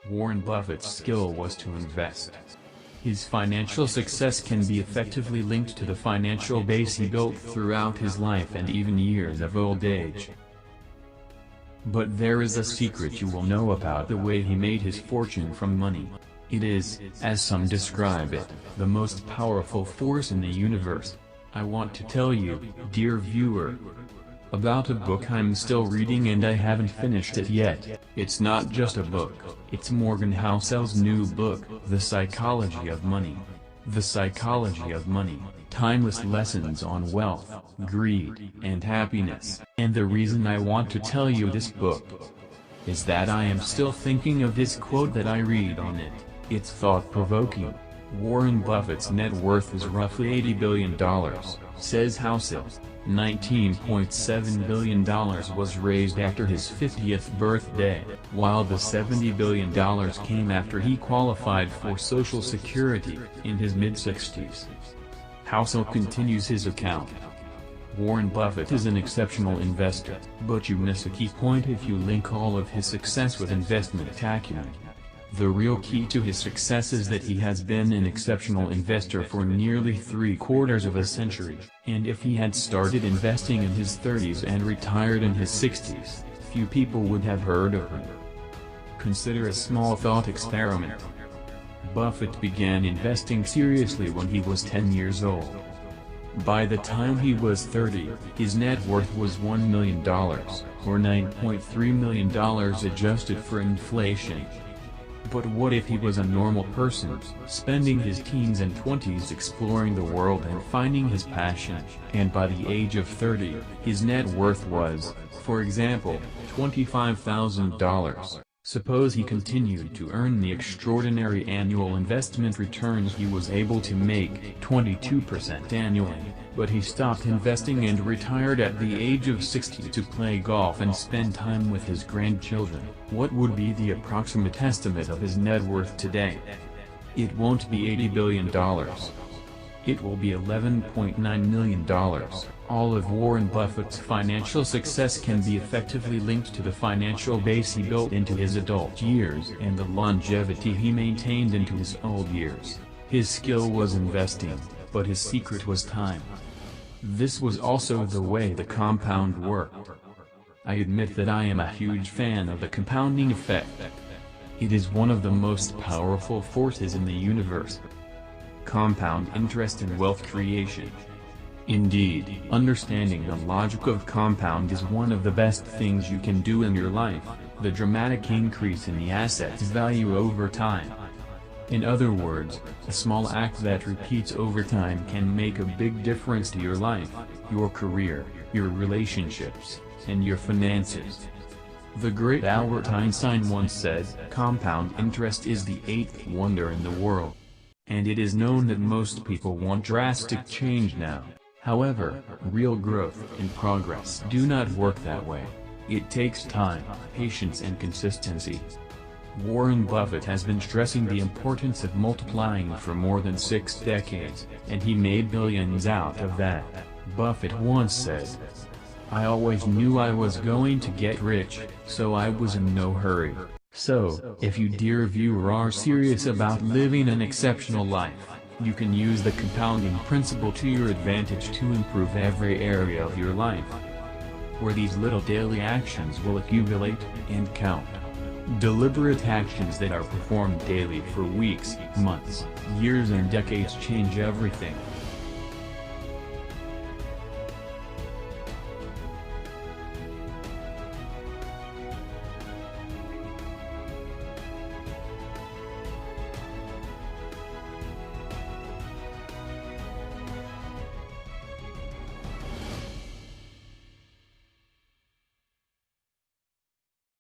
Warren Buffett's skill was to invest. His financial success can be effectively linked to the financial base he built throughout his life and even years of old age. But there is a secret you will know about the way he made his fortune from money. It is, as some describe it, the most powerful force in the universe. I want to tell you, dear viewer, about a book I'm still reading and I haven't finished it yet. It's not just a book, it's Morgan Housel's new book, The Psychology of Money. The Psychology of Money, Timeless Lessons on Wealth, Greed, and Happiness. And the reason I want to tell you this book is that I am still thinking of this quote that I read on it. It's thought-provoking. Warren Buffett's net worth is roughly $80 billion, says Housel. $19.7 billion was raised after his 50th birthday, while the $70 billion came after he qualified for Social Security, in his mid-60s. Housel continues his account. Warren Buffett is an exceptional investor, but you miss a key point if you link all of his success with investment acumen. The real key to his success is that he has been an exceptional investor for nearly 3/4 of a century, and if he had started investing in his 30s and retired in his 60s, few people would have heard of him. Consider a small thought experiment. Buffett began investing seriously when he was 10 years old. By the time he was 30, his net worth was $1 million, or $9.3 million adjusted for inflation. But what if he was a normal person, spending his teens and 20s exploring the world and finding his passion, and by the age of 30, his net worth was, for example, $25,000. Suppose he continued to earn the extraordinary annual investment returns he was able to make, 22% annually, but he stopped investing and retired at the age of 60 to play golf and spend time with his grandchildren. What would be the approximate estimate of his net worth today? It won't be $80 billion. It will be $11.9 million. All of Warren Buffett's financial success can be effectively linked to the financial base he built into his adult years and the longevity he maintained into his old years. His skill was investing, but his secret was time. This was also the way the compound worked. I admit that I am a huge fan of the compounding effect. It is one of the most powerful forces in the universe. Compound interest in wealth creation. Indeed, understanding the logic of compound is one of the best things you can do in your life, the dramatic increase in the asset's value over time. In other words, a small act that repeats over time can make a big difference to your life, your career, your relationships, and your finances. The great Albert Einstein once said, "Compound interest is the eighth wonder in the world." And it is known that most people want drastic change now. However, real growth and progress do not work that way. It takes time, patience and consistency. Warren Buffett has been stressing the importance of multiplying for more than 6 decades, and he made billions out of that. Buffett once said, "I always knew I was going to get rich, so I was in no hurry." So, if you dear viewer are serious about living an exceptional life, you can use the compounding principle to your advantage to improve every area of your life, where these little daily actions will accumulate and count. Deliberate actions that are performed daily for weeks, months, years and decades change everything.